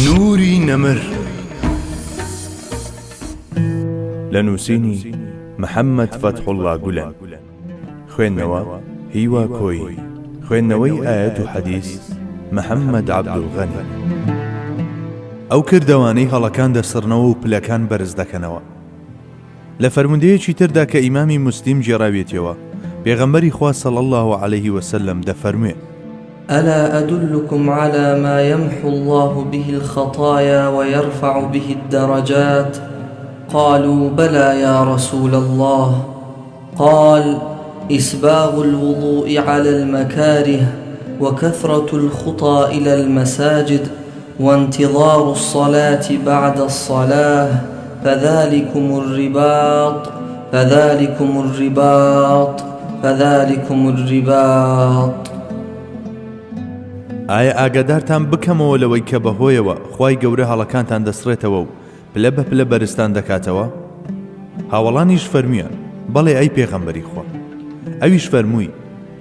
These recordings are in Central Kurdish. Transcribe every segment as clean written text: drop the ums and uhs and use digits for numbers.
نوری نەمر لە نووسینی محەممەد فەتحوڵڵا گولان. خوێندنەوە هیوا کۆی. خوێندنەوەی ئایەت و حەدیث محەممەد عەبدولغەنی. ئەو کردەوانەی هەڵەکان دەسڕنەوە و پلەکان بەرز دەکەنەوە. لە فەرموودەیەکی تردا کە ئیمامی موسلیم جێڕاوێتەوە، پێغەمبەری خوا صلی الله عليه وسلم دەفەرموێ: ألا أدلكم على ما يمحو الله به الخطايا ويرفع به الدرجات؟ قالوا بلى يا رسول الله. قال: إسباغ الوضوء على المكاره، وكثرة الخطى إلى المساجد، وانتظار الصلاة بعد الصلاة، فذلكم الرباط فذلكم الرباط فذلكم الرباط. ئایا ئاگادارتان بکەمەوە لەوەی کە بەهۆیەوە خوای گەورە هەڵەکانتان دەسڕێتەوە و پلە بە پلە بەرزتان دەکاتەوە؟ هاوڵانیش فەرموویان: بەڵێ ئەی پێغەمبەری خوا. ئەویش فەرمووی: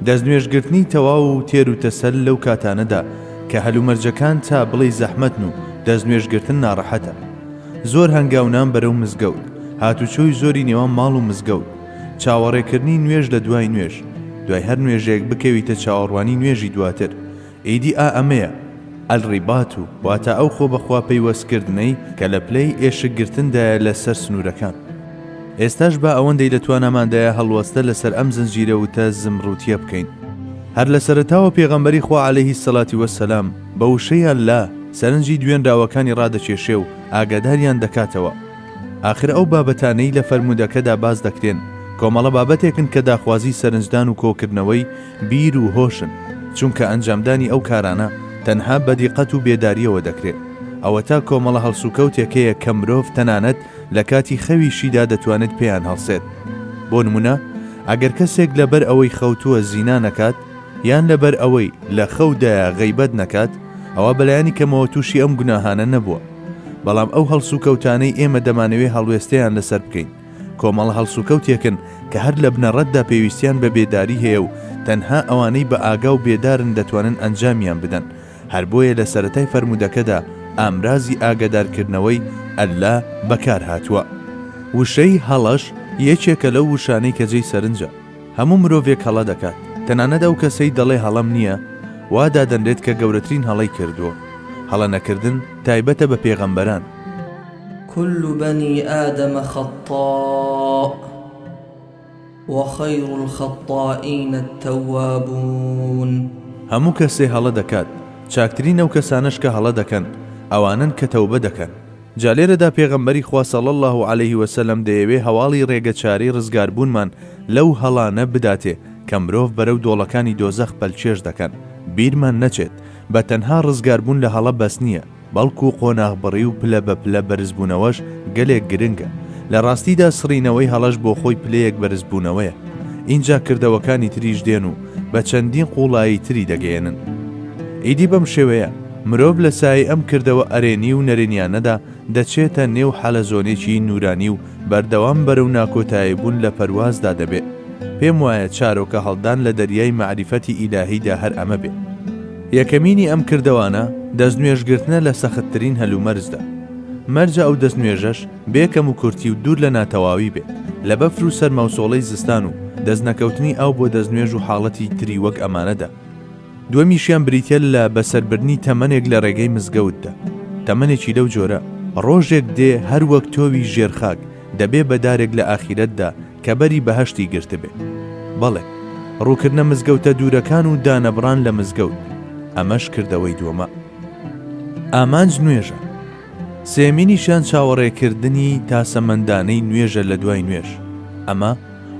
دەستنوێژگرتنی تەواو و تێر و تەسەل لەو کاتانەدا کە هەلومەرجەکان تا بڵێ زەحمەتن و دەستنوێژگرتن ناڕەحەتە. زۆر هەنگاونان بەرەو مزگەوت، هاتوچۆی زۆری نێوان ماڵ و مزگەوت، چاوەڕێکردنی نوێژ لە دوای نوێژ، دوای هەر نوێژێک بکەویتە چاوەڕوانی نوێژی دواتر. ئیدی ئەمەیە ئەلڕیبات و واتە ئەو خۆ بەخوا پەیوەستکردنەی کە لە پلەی ئێشکگرتندایە لەسەر سنوورەکان. ئێستاش بە ئەوەندەی لە تواناماندایە هەڵوەستە لەسەر ئەم زنجیرە وتە زمڕوتیە بکەین. هەر لە سەرەتاوە پێغەمبەری خوا عەلەیهی سەڵاتی وەسەلام بە وشەیان لا سەرنجی دوێنراوەکانی ڕادەکێشێ و ئاگاداریان دەکاتەوە. ئاخر ئەو بابەتانەی لە فەرموودەکەدا باز دەکرێن کۆمەڵە بابەتێکن کە داخوازی سەرنجدان و کۆکردنەوەی بیر و هۆشن، چونکە ئەنجامدانی ئەو کارانە تەنها بەدیقەت و بێداریەوە دەکرێت. ئەوە تا کۆمەڵە هەڵسوکەوتێکەیە کە مرۆڤ تەنانەت لە کاتی خەویشیدا دەتوانێت پێیان هەڵسێت. بۆ نمونە، ئەگەر کەسێک لەبەر ئەوەی خەوتووە زینا نەکات یان لەبەر ئەوەی لە خەودایە غەیبەت نەکات، ئەوە بەلایانی کەمەوە تووشی ئەم گوناهانە نەبووە. بەڵام ئەو هەڵسوکەوتانەی ئێمە دەمانەوێت هەڵوێستەیان لەسەر بکەین. کۆمەڵە هەڵسوکەوتێکن کە هەر لە بنەڕەتدا پێویستیان بە بێداری هەیە و تەنها ئەوانەی بە ئاگا و بێدارن دەتوانن ئەنجامیان بدەن. هەر بۆیە لە سەرەتای فەرموودەکەدا ئامرازی ئاگادارکردنەوەی ئەللا بەکار هاتووە. وشەی هەڵەش یەکێکە لەو وشانەی کە جێی سەرنجە. هەموو مرۆڤێک هەڵە دەکات، تەنانەت ئەو کەسەی دەڵێ هەڵەم نییە وا دادەنرێت کە گەورەترین هەڵەی کردووە. هەڵە نەکردن تایبەتە بە پێغەمبەران. كل بني آدم خطاء وخير الخطائين التوابون. هەموو کەسێ هەڵە دەکات، چاکترین ئەو کەسانش کە هەڵە دەکەن ئەوانن کە تەوبە دەکەن. جا لێرەدا پێغەمبەری خوا صلی الله عليه وسلم دەیەوێ هەواڵی ڕێگەچارەی ڕزگاربوونمان لەو هەڵانە بداتێ کە مرۆڤ بەرەو دۆڵەکانی دۆزەخ پەلچێش دەکەن. بیرمان نەچێت بە تەنها ڕزگاربوون لە هەڵە بەس نییە، بەڵکو قۆناغبڕی و پلە بە پلە بەرزبوونەوەش گەلێک گرنگە. لە ڕاستیدا سڕینەوەی هەڵەش بۆ خۆی پلەیەک بەرزبوونەوەیە. اینجا کردەوەکانی تریش دێن و بە چەندین قوڵایی تری دەگەێنن. ئیدی بەم شێوەیە مرۆڤ لە سای ئەم کردەوە ئەرێنی و نەرێنیانەدا دەچێتە نێو حەلەزۆنێکی نورانی و بەردەوام بەرەو ناکۆتایی بوون لە پەروازدا دەبێت. پێم وایە چارۆکە هەڵدان لە دەریای معریفەتی ئیلاهیدا هەر ئەمە بێت. یەکەمینی ئەم کردەوانە دەستنوێژگرتنە لە سەختترین هەلومەرزدا. مەرجە ئەو دەستنوێژەش بێکەم و کورتی و دوور لە ناتەواوی بێت، لە بەفر و سەرمەوسۆڵەی زستان و دەستنەکەوتنی ئەو بۆ دەستنوێژ و حاڵەتی تری وەک ئەمانەدا. دووەمیشیان بریتە لە بەسەربردنی تەمەنێک لە ڕێگەی مزگەوتدا. تەمەنێکی لەو جۆرە ڕۆژێک دێ هەر وەک تۆوی ژێرخاک دەبێ بەدارێک لە ئاخیرەتدا کە بەری بەهەشتی گرتبێ. بەڵێ، ڕووکردنە مزگەوتە دوورەکان و دانەبڕان لە مزگەوت، ئەمەش کردەوەی دووەمە. ئامانج نوێژە. سێمینیشان چاوەڕێکردنی تاسەمەندانەی نوێژە لە دوای نوێژ. ئەمە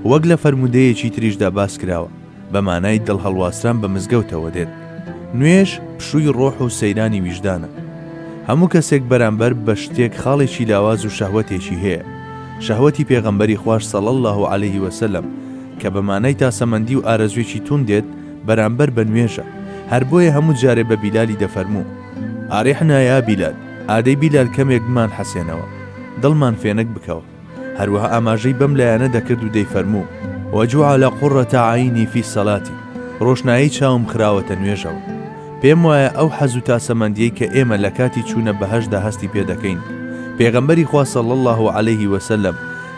وەک لە فەرموودەیەکی تریشدا باس کراوە، بە مانای دڵ هەڵواسران بە مزگەوتەوە دێت. نوێژ پشووی ڕۆح و سەیرانی ویژدانە. هەموو کەسێک بەرامبەر بە شتێک خاڵێکی لاواز و شەهوەتێکی هەیە. شەهوەتی پێغەمبەری خوار صلی الله عليه وسلم کە بە مانای تاسەمەندی و ئارەزوێکی تون دێت بەرامبەر بە نوێژە. هەر بۆیە هەموو جارێ بە بیلالی دەفەرموو: ئاریحنا یا بیلال، ئادەی بیلال کەمێک بمان حەسێنەوە، دڵمان فێنک بکەوە. هەروەها ئاماژەی بەم لایەنە دەکرد و دەیفەرموو: وەجوعە قورەتە عەینی فی سەلاتی، ڕۆشنایی چاوم خراوەتە نوێژەوە. پێم وایە ئەو حەز و تاسەمەندیەی کە ئێمە لە کاتی چوونە بەهەشدا هەستی پێ دەکەین پێغەمبەری خوا صلی الله علیه وسلم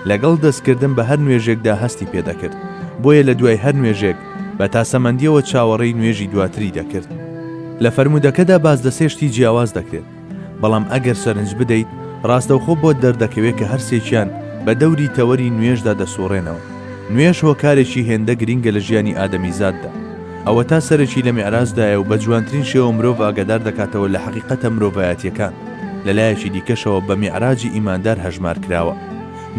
لەگەڵ دەستکردن بە هەر نوێژێکدا هەستی پێ دەکرد بۆیە لە دوای هەر نوێژێک بە تاسەمەندیەوە چاوەڕێی نوێژی دواتری دەکرد لە فەرمودەکەدا بازدەسێشتی جیاواز دەکرێت بەڵام ئەگەر سەرنج بدەیت ڕاستەوخۆ بۆ دەردەکەوێت کە هەر سێکیان بە دەوری تەوەری نوێژدا دەسوڕێنەوە نوێژ هۆکارێکی هێندە گرینگە لە ژیانی ئادەمیزاددا ئەوە تا سەرەکی لە میعراجدایە و بە جوانترین شێوە مرۆڤ ئاگادار دەکاتەوە لە حەقیقەتە مرۆڤایەتیەکان لەلایەکی دیکەشەوە بە میعراجی ئیماندار هەژمار کراوە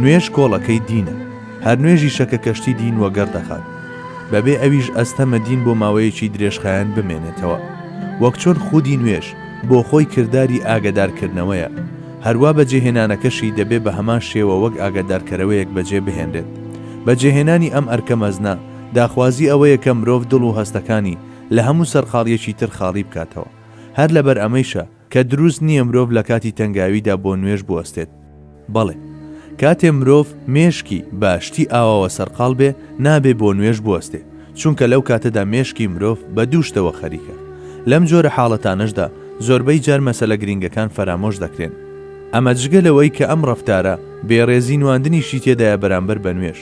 نوێژ کۆڵەکەی دینە هەر نوێژی شەکە کەشتی دین وەگەڕ دەخات بەبێ ئەویش ئەستەمە دین بۆ ماوەیەکی درێژخایەن بمێنێتەوە وەک چۆن خودی نوێژ بۆ خۆی کردداری ئاگادارکردنەوەیە هەروە بەجێهێنانەکەشی دەبێ بە هەمان شێوە وەک ئاگادارکەرەوەیەک بەجێ بهێنرێت بەجێهێنانی ئەم ئەرکە مەزنا داخوازی ئەوەیە کە مرۆڤ دڵ و هەستەکانی لە هەموو سەرخاڵیەکی تر خاڵی بکاتەوە هەر لەبەر ئەمەیشە کە دروست نییە مرۆڤ لە کاتی تەنگاویدا بۆ نوێژ بوەستێت بەڵێ کاتێ مرۆڤ مێشکی باشتی ئاواوە سەرقاڵ بێ نابێ بۆ نوێژ بوەستێ چونکە لەو کاتەدا مێشکی مرۆڤ بە دووشتەوە خەریکە لەم جۆرە حاڵەتانەشدا زۆربەی جار مەسەلە گرینگەکان فەرامۆش دەکرێن ئەمە جگە لەوەی کە ئەم ڕەفتارە بێڕێزی نواندنیشی تێدایە بەرامبەر بە نوێژ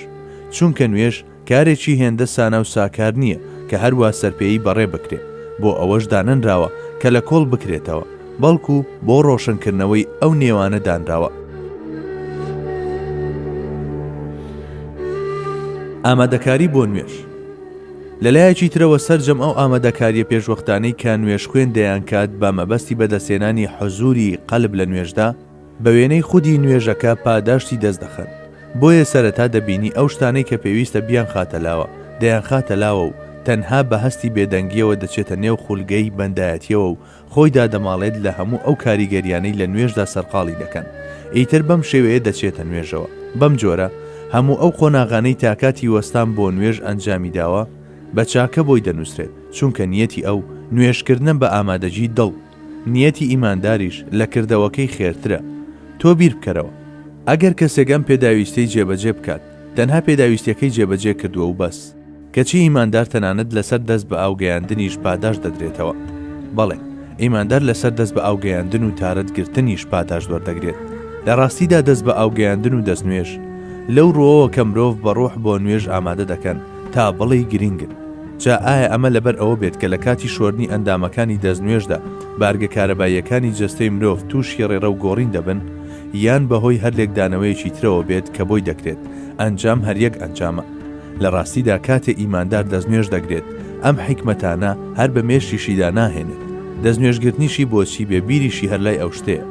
چونکە نوێژ کارێکی هێندە سانە و ساکار نییە کە هەروە سەرپێیی بەڕێ بکرێت بۆ ئەوەش دانەنراوە کە لە کۆڵ بکرێتەوە بەڵکو بۆ ڕۆشنکردنەوەی ئەو نێوانە دانراوە ئامادەکاری بۆ نوێژ لەلایەکی ترەوە سەرجەم ئەو ئامادەکاریە پێشوەختانەی کە نوێژ خوێن دەیان کات بە مەبەستی بەدەستێنانی حەزوری قەلب لە نوێژدا بە وێنەی خودی نوێژەکە پاداشتی دەست دەخەن بۆیە سەرەتا دەبینی ئەو شتانەی کە پێویستە بیان خاتەلاوە دەیان خاتەلاوە و تەنها بە هەستی بێدەنگیەوە دەچێتە نێو خولگەی بەندایەتیەوە و خۆیدا دەماڵێت لە هەموو ئەو کاریگەریانەی لە نوێژدا سەرقاڵی دەکەن ئیتر بەم شێوەیە دەچێتە نوێژەوە بەم جۆرە هەموو ئەو قۆناغانەی تاکاتی وەستان بۆ نوێژ ئەنجامی داوە بە چاکە بۆی دەنووسرێت چونکە نیەتی ئەو نوێژکردن بە ئامادەجی دڵ نیەتی ئیمانداریش لە کردەوەکەی خێرترە تۆ بیر بکەرەوە ئەگەر کەسێکم پێداویستەی جێبەجێ بکات تەنها پێداویستیەکەی جێبەجێ کردووە و بەس کەچی ئیماندار تەنانەت لەسەر دەست بە ئاوگەیاندنیش پاداش دەدرێتەوە بەڵێ ئیماندار لەسەر دەست بە ئاوگەیاندن و تارەتگرتنیش پاداش وەردەگرێت لە ڕاستیدا دەست بە ئاوگەیاندن و دەستنوێژ لەو ڕۆوە کە مرۆڤ بە ڕۆح بۆ نوێژ ئامادە دەکەن تا بڵێ گرینگن جا ئایا ئەمە لەبەر ئەوە بێت کە لە کاتی شۆرنی ئەندامەکانی دەستنوێژدا بارگە کارەباییەکانی جەستەی مرۆڤ تووشی ڕێڕە و گۆڕین دەبن یان بەهۆی هەر لێکدانەوەیەکی ترەوە بێت کە بۆی دەکرێت ئەنجام هەریەک ئەنجامە لە ڕاستیدا کاتێ ئیماندار دەستنوێژ دەگرێت ئەم حیکمەتانە هەر بە مێشتیشیدا ناهێنێت دەستنوێژگرتنیشی بۆچی بێ بیریشی هەر لای ئەو شتەیە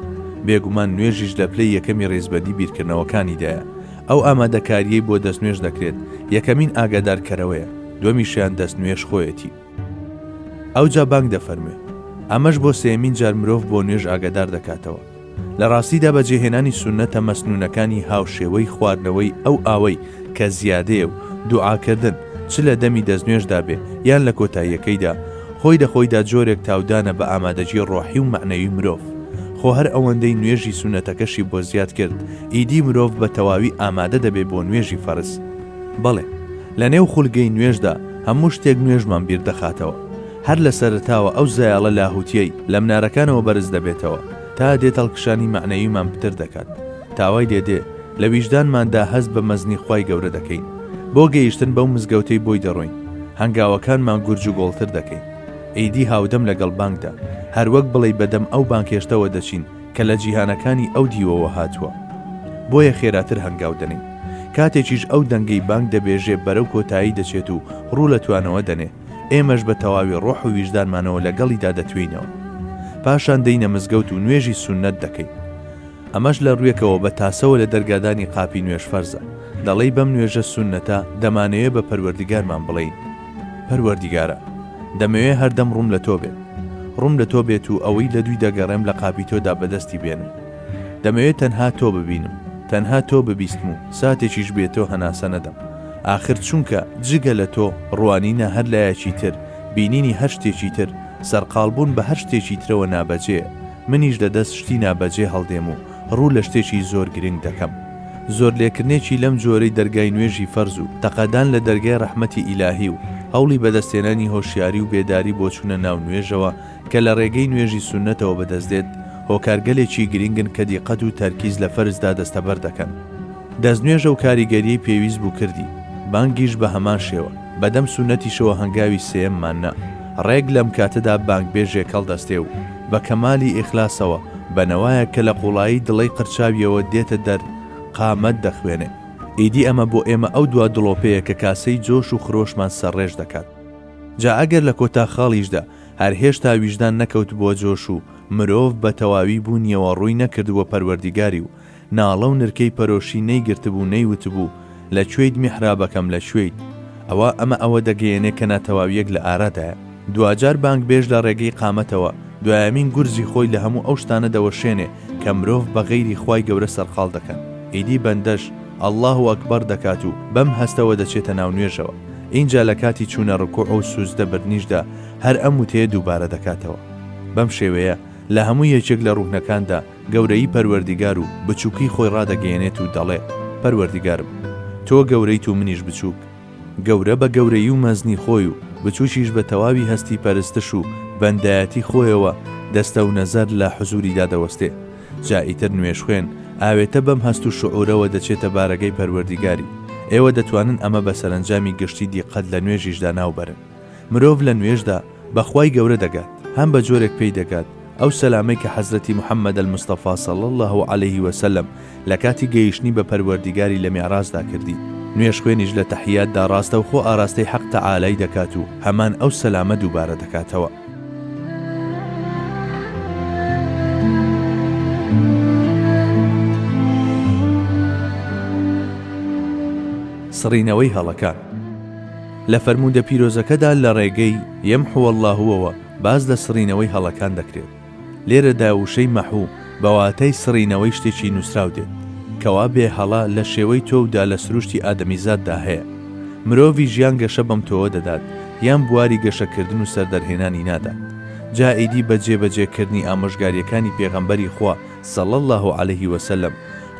بێگومان نوێژیش لە پلەی یەکەمی ڕێزبەدی بیرکردنەوەکانیدایە ئەو ئامادەکاریەی بۆ دەستنوێژ دەکرێت یەکەمین ئاگادارکەرەوەیە دووەمیشیان دەستنوێژ خۆیەتی ئەو جا بانگ دەفەرمێ ئەمەش بۆ سێمین جار مرۆڤ بۆ نوێژ ئاگادار دەکاتەوە لە ڕاستیدا بەجێهێنانی سونەتە مەسنونەکانی هاوشێوەی خواردنەوەی ئەو ئاوەی کە زیادەیە و دوعاکردن چ لە دەمی دەستنوێژدا بێ یان لە کۆتاییەکەیدا خۆی دەخۆیدا جۆرێک تاودانە بە ئامادەجی ڕۆحی و معنەوی مرۆڤ خۆ هەر ئەوەندەی نوێژی سونەتەکەشی بۆ زیاد کرد ئیدی مرۆڤ بە تەواوی ئامادە دەبێ بۆ نوێژی فەرز بەڵێ لە نێو خولگەی نوێژدا هەموو شتێک نوێژمان بیر دەخاتەوە هەر لە سەرتاوە ئەو زایاڵە لاهوتیەی لە منارەکانەوە بەرز دەبێتەوە تا دێت هەڵکشانی معنەویمان پتر دەکات تاوای لێدێ لە ویژدانماندا هەست بە مەزنی خوای گەورە دەکەین بۆ گەیشتن بەو مزگەوتەی بۆی دەڕۆین هەنگاوەکانمان گورج و گۆڵتر دەکەین ئیدی هاودەم لەگەڵ بانگدا هەروەک بڵێ بەدەم ئەو بانکێشتەوە دەچین کە لە جیهانەکانی ئەو دیوەوە هاتووە بۆیە خێراتر هەنگاو دەنین کاتێکیش ئەو دەنگەی بانگ دەبێژێ بەرەو کۆتایی دەچێت و ڕوو لە توانەوە دەنێ ئێمەش بە تەواوی ڕۆح و ویژدانمانەوە لەگەڵیدا دەتوینەوە پاشان دەینە مزگەوت و نوێژی سونەت دەکەین ئەمەش لە ڕوویەکەوە بە تاسەوە لە دەرگادانی قاپی نوێژ فەرزە دەڵێی بەم نوێژە سونەتە دەمانەوێت بە پەروەردیگارمان بڵێین پەروەردیگارە دەمەوێت هەردەم ڕووم لە تۆ بێت ڕووم لە تۆ بێت و ئەوەی لە دوی دەگەڕێم لە قاپی تۆدا بەدەستی بێنم دەمەوێت تەنها تۆ ببینم تەنها تۆ ببیستم و ساتێکیش بێتەوە هەناسە نەدەم ئاخر چونکە جگە لە تۆ ڕوانینە هەر لایەکی تر بینینی هەر شتێکی تر سەرقاڵبوون بە هەر شتێکی ترەوە نابەجێ منیش لەدەست شتی نابەجێ هەڵدێم و ڕوو لە شتێکی زۆر گرنگ دەکەم زۆر لێکردنێکی لەم جۆرەی دەرگای نوێژی فەرز و تەقەدان لە دەرگای ڕەحمەتی ئیلاهی و هەوڵی بەدەستێنانی هۆشیاری و بێداری بۆ چوونە ناو نوێژەوە کە لە ڕێگەی نوێژی سونەتەوە بەدەستدێت هۆکارگەلێکی گرنگن کە دیقەت و تەرکیز لە فەرزدا دەستەبەر دەکەن. دەستنوێژە و کاریگەریەی پێویست بوو کردی، بانگیش بە هەمان شێوە بەدەم سونەتیشەوە هەنگاوی سێمماننا ڕێک لەم کاتەدا بانگبێژێک هەڵدەستێ و بە کەمالی ئیخلاسەوە بەنەوایە کە لە قوڵایی دڵی قرچاویەوە دێتە دەر قامەت دەخوێنێ. ئیدی ئەمە بۆ ئێمە ئەو دوا دڵۆپەیە کە کاسەی جۆش و خرۆشمان سەرڕێژ دەکات. جا ئەگەر لە کۆتا خاڵیشدا هەر هێشتا ویژدان نەکەوت بۆ جۆش و مرۆڤ بە تەواوی بوونیەوە ڕووی نەکردووە پەروەردیگاری و ناڵە و نرکەی پەرۆشی نەیگرتبوو نەیوتبوو لەکوێیت میحرابەکەم لەکوێیت، ئەوە دەگەیەنێ کە ناتەواویەک لە ئارادایە. دوجار بانگبێژ لە ڕێگەی قامەتەوە دوایەمین گورزی خۆی لە هەموو ئەو شتانە دەوەشێنێ کە مرۆڤ بە غەیری خوای گەورە سەرخاڵ دەکەن. ئیدی بەندەش ئەڵڵاه ئەکبەر دەکات و بەم هەستەوە دەچێتە ناو نوێژەوە. اینجا لە کاتی چوونە ڕکوع و سوزدە بەرنیشدا هەر ئەم وتەیە دووبارە دەکاتەوە. بەم شێوەیە لە هەموو یەکێک لە ڕوونەکاندا گەورەی پەروەردیگار و بچووکی خۆی ڕادەگەیەنێت و دەڵێ پەروەردیگارم تۆ گەورەیت و منیش بچووک، گەورە بە گەورەی و مەزنی خۆی و بچووشیش بە تەواوی هەستی پەرستش و بەندایەتی خۆیەوە دەستە و نەزەر لە حزوریدا دەوەستێ. جائیتر نوێش خوێن ئاوێتە بەم هەست و شعورەوە دەچێتە بارەگەی پەروەردیگاری. ئێوە دەتوانن ئەمە بە سەرنجامی گشتی دیقەت لە نوێژیشدا ناوبەرن. مرۆڤ لە نوێژدا بەخوای گەورە دەگات، هەم بە جۆرێک پێی دەگات ئەو سەلامەی کە حەزرەتی محەممەد المستەفا صلی الله عليه وسلم لە کاتی گەیشتنی بە پەروەردیگاری لە میعرازدا کردی. نوێش خوێنیش لە تەحیاتدا ڕاستە و خۆ ئاراستەی حەق تەعالای دەکات و هەمان ئەو سەلامە دووبارە دەکاتەوە. سڕینەوەی هەڵەکان لە فەرموودە پیرۆزەکەدا لە ڕێگەی یەمحو اللهوەوە باز لە سڕینەوەی هەڵەکان دەکرێت. لێرەدا وشەی مەحوو بەواتەی سڕینەوەی شتێکی نووسراو دێت کەوا بێ هەڵا لە شێوەی تۆودا لە سروشتی ئادەمیزاددا هەیە. مرۆڤی ژیان گەشە بەم تۆوە دەدات یان بواری گەشەکردن و سەردەرهێنانی نادات. جا ئیدی بە جێبەجێکردنی ئامۆژگاریەکانی پێغەمبەری خوا صلی الله عليه وسلم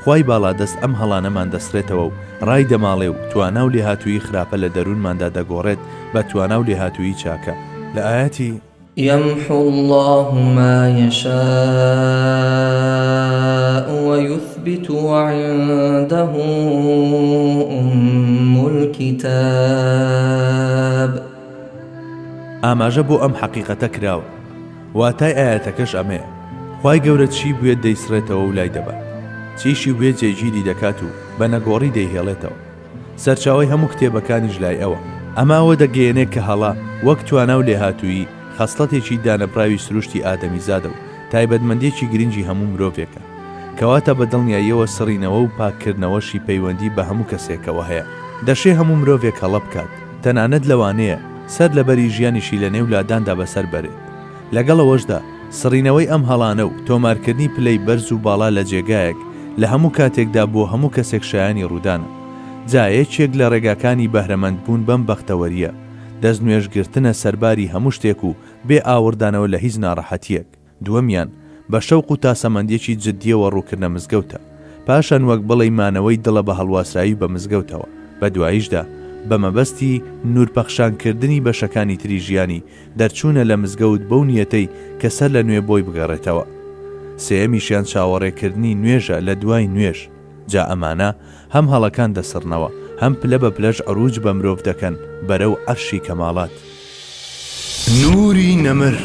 خوای باڵادەست ئەم هەڵانەمان دەسرێتەوە و ڕای دەماڵێ و توانا و لێهاتووی خراپە لە دەروونماندا دەگۆڕێت بە توانا و لێهاتووی چاکە. لە ئاەتی يمحو الله ما يشاء ويثبت وعنده أم الكتاب. ئاماژە بۆ ئەم حەقیقەتە کراوە، واتای ئاەتەکەش ئەمەیە خوای گەورە چی بوێت دەیسرێتەوە و لای دەبات، چیشی بوێت جێگیری دەکات و بە نەگۆڕی دەیهێڵێتەوە. سەرچاوی هەموو کتێبەکانیش لای ئەوە. ئەماوە دەگەیەنێت کە هەڵا وەک توانا و لێهاتووی خەسڵەتێکی دانەپراوی سروشتی ئادەمیزادە و تایبەتمەندێکی گرنگی هەموو مرۆڤێکە کەواتە بە دڵنیاییەوە سڕینەوە و پاکردنەوەشی پەیوەندی بە هەموو کەسێکەوە هەیە. دەشێ هەموو مرۆڤێک هەڵە بکات، تەنانەت لەوانەیە سەر لەبەری ژیانیشی لە نێولاداندا بەسەر بەرێت. لەگەڵەوەشدا سڕینەوەی ئەم هەڵانە و تۆمارکردنی پلەی بەرز و باڵا لە جێگایەک لە هەموو کاتێکدا بۆ هەموو کەسێک شایانی ڕوودانە. جایەکێک لە ڕێگاکانی بەهرەمەندبوون بەم بەختەوەریە دەست نوێژگرتنە سەرباری هەموو شتێک و بێ ئاوردانەوە لە هیچ ناڕەحەتیەک. دووەمیان بە شەوق و تاسەمەندێکی جددیەوە ڕووکردنە مزگەوتە، پاشان وەک بڵێ مانەوەی دڵە بە هەڵواسرایی بە مزگەوتەوە. بە دواییشدا بە مەبەستی نورپەخشانکردنی بەشەکانی تری ژیانی دەرچوونە لە مزگەوت بەو نیەتەی کە سەر لە نوێ بۆی بگەڕێتەوە. سێمیشیان چاوەڕێکردنی نوێژە لە دوای نوێژ. جا ئەمانە هەم هەڵەکان دەسڕنەوە هەم پلە بە پلەش عروج بە مرۆڤ دەکەن بەرەو عەرشی کەماڵات. نوری نەمر